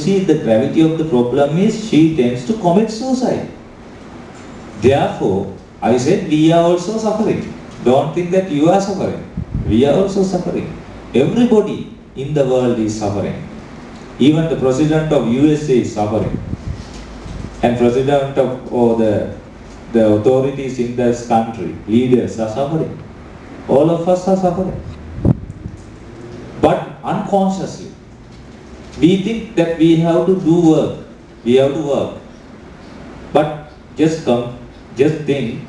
see the gravity of the problem is she tends to commit suicide. Therefore, I said we are also suffering. Don't think that you are suffering. We are also suffering. Everybody in the world is suffering. Even the president of USA is suffering. And president of the authorities in this country, leaders are suffering. All of us are suffering. But unconsciously, we think that we have to do work. We have to work. But just think,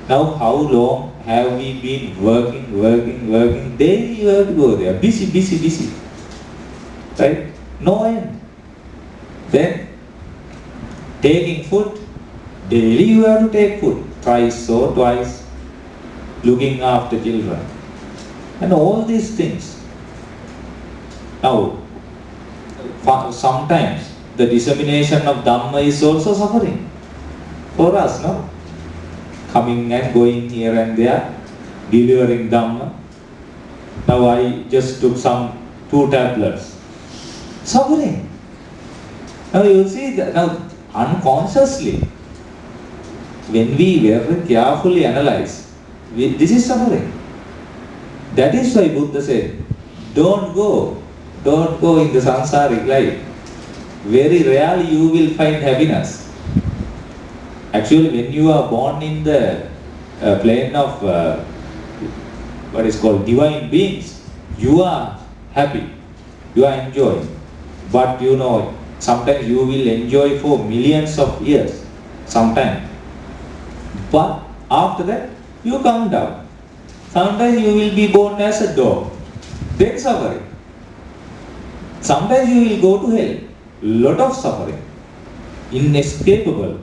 now how long have we been working? Daily you have to go there. Busy. Right? No end. Then, taking food, daily you have to take food. Thrice or twice. Looking after children. And all these things. Now, sometimes the dissemination of Dhamma is also suffering for us, no? Coming and going here and there, delivering Dhamma. Now I just took 2 tablets. Suffering. Now you see that now unconsciously, when we very carefully analyze, this is suffering. That is why Buddha said, don't go in the samsaric life. Very rarely you will find happiness. Actually, when you are born in the plane of what is called divine beings, you are happy, you are enjoying. But you know, sometimes you will enjoy for millions of years, sometimes. But after that, you come down. Sometimes you will be born as a dog, then suffering. Sometimes you will go to hell, lot of suffering, inescapable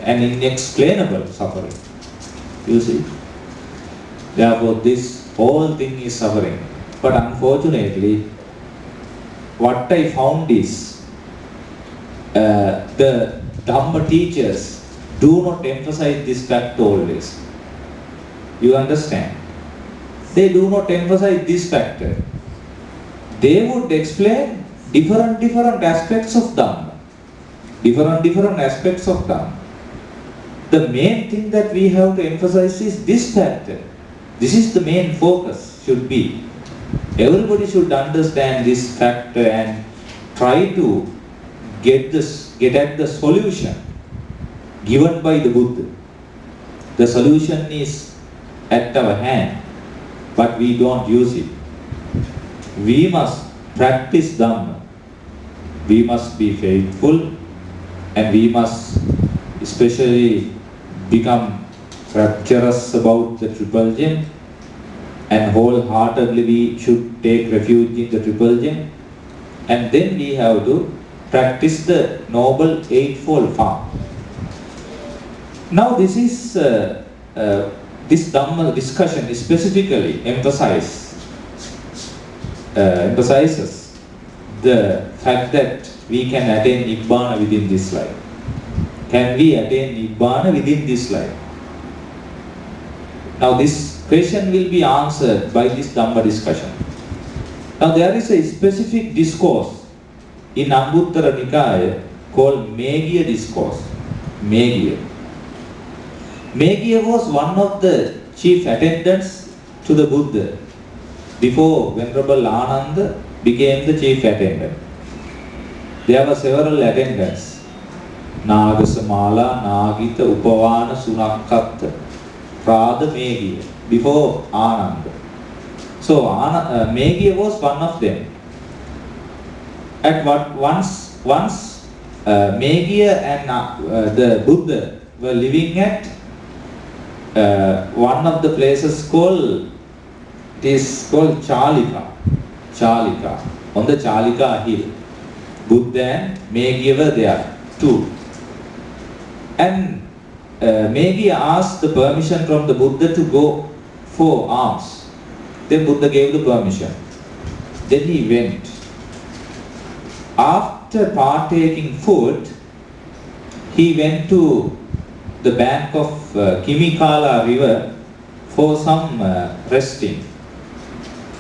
and inexplainable suffering. You see? Therefore, this whole thing is suffering. But unfortunately, what I found is the Dhamma teachers do not emphasize this fact always. You understand? They do not emphasize this factor. They would explain different aspects of Dhamma. Different aspects of Dhamma. The main thing that we have to emphasize is this factor. This is the main focus should be. Everybody should understand this factor and try to get at the solution given by the Buddha. The solution is at our hand, but we don't use it. We must practice Dhamma. We must be faithful, and we must especially become rapturous about the Triple Gem, and wholeheartedly we should take refuge in the Triple Gem, and then we have to practice the Noble Eightfold Path. Now this is this Dhamma discussion specifically emphasizes the fact that we can attain Nibbana within this life. Can we attain Nibbana within this life? Now this question will be answered by this Dhamma discussion. Now there is a specific discourse in Anguttara Nikaya called Meghiya discourse. Meghiya. Meghiya was one of the chief attendants to the Buddha before Venerable Ananda became the chief attendant. There were several attendants. Nagasamala, Nagita, Upavana, Sunakkatta, Radha, Meghiya, before Ananda. So Meghiya was one of them. Once Meghiya and the Buddha were living at one of the places called Chalika. Chalika, on the Chalika hill. Buddha and Meghiya were there too. And Meghiya asked the permission from the Buddha to go for alms. Then Buddha gave the permission. Then he went. After partaking food, he went to the bank of Kimikala river for some resting.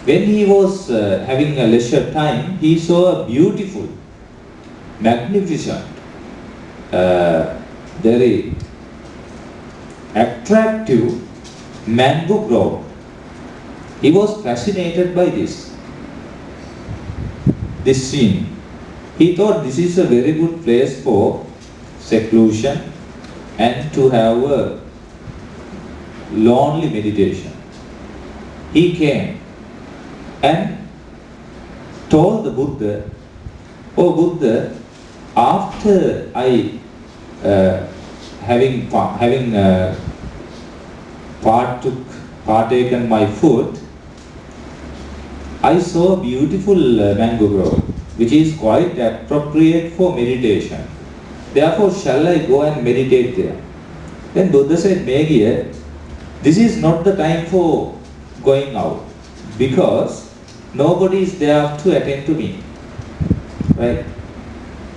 When he was having a leisure time, he saw a beautiful magnificent, very attractive mango grove. He was fascinated by this scene. He thought this is a very good place for seclusion and to have a lonely meditation. He came and told the Buddha, "Oh Buddha, after I having partaken my food, I saw a beautiful mango grove, which is quite appropriate for meditation. Therefore, shall I go and meditate there?" Then Buddha said, "Meghiya, this is not the time for going out, because nobody is there to attend to me. Right?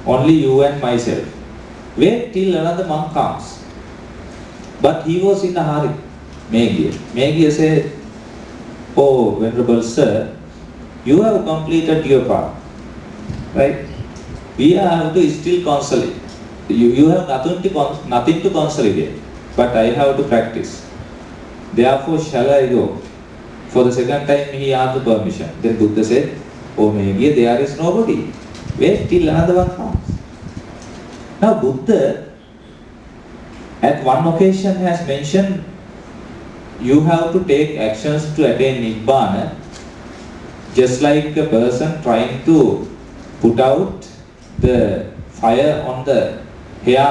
Only you and myself. Wait till another monk comes." But he was in a hurry, Meghiya. Meghiya said, "Oh, Venerable Sir, you have completed your part. Right? We have to still consolidate. You have nothing to consolidate, but I have to practice. Therefore, shall I go?" For the second time, he asked the permission. Then Buddha said, "Oh Meghiya, there is nobody. Wait till another one comes." Now Buddha, at one occasion, has mentioned you have to take actions to attain Nibbana, just like a person trying to put out the fire on the hair.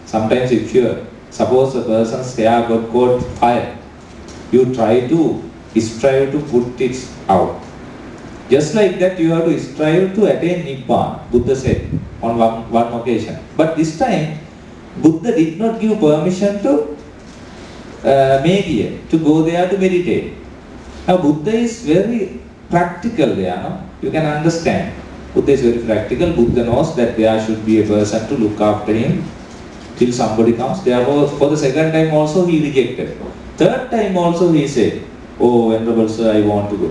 Sometimes if you suppose a person's hair got caught fire, you try to strive to put it out. Just like that, you have to strive to attain Nibbana, Buddha said on one occasion. But this time, Buddha did not give permission to Meghiya to go there to meditate. Now Buddha is very practical there, no? You can understand. Buddha is very practical. Buddha knows that there should be a person to look after him till somebody comes. Therefore, for the second time also he rejected. Third time also he said, "Oh Venerable Sir, I want to go."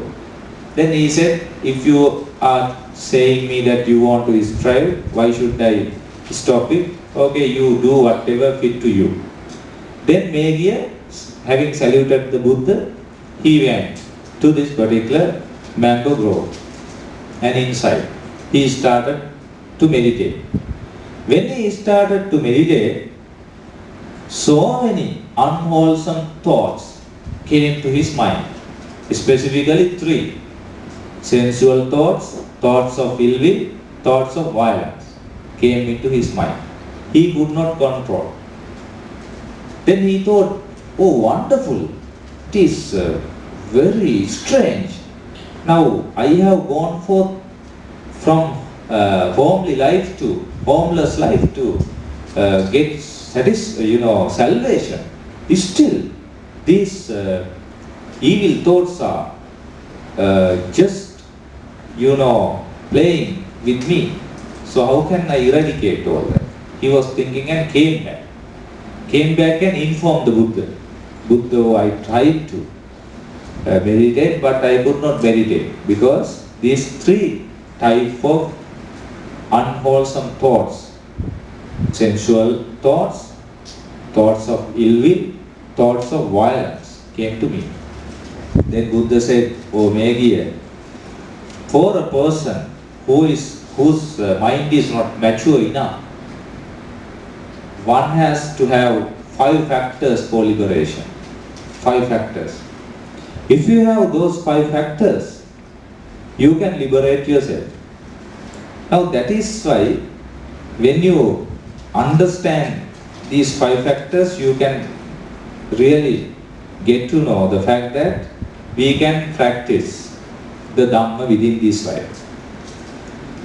Then he said, "If you are saying me that you want to strive, why should I stop it? Okay, you do whatever fit to you." Then Meghiya, having saluted the Buddha, he went to this particular mango grove, and inside he started to meditate. When he started to meditate, so many unwholesome thoughts came to his mind, specifically three: sensual thoughts, thoughts of ill will, thoughts of violence came into his mind. He could not control. Then he thought, "Oh wonderful, it is very strange. Now I have gone forth from homely life to homeless life to get salvation. Still, these evil thoughts are just playing with me. So how can I eradicate all that?" He was thinking and came back and informed the Buddha. "Buddha, I tried to meditate, but I could not meditate because these three types of unwholesome thoughts, sensual thoughts, thoughts of ill will, thoughts of violence came to me." Then Buddha said, "Oh Meghiya, for a person whose mind is not mature enough, one has to have 5 factors for liberation. 5 factors. If you have those 5 factors, you can liberate yourself." Now that is why when you understand these 5 factors, you can really get to know the fact that we can practice the Dhamma within these 5.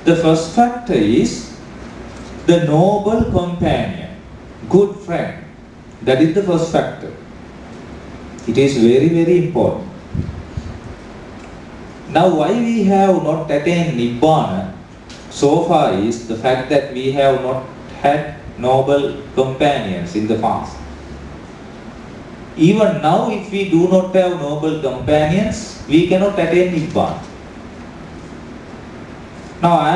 The first factor is the noble companion, good friend. That is the first factor. It is very, very important. Now why we have not attained Nibbana so far is the fact that we have not had noble companions in the past. Even now, if we do not have noble companions, we cannot attain Nibbana. Now I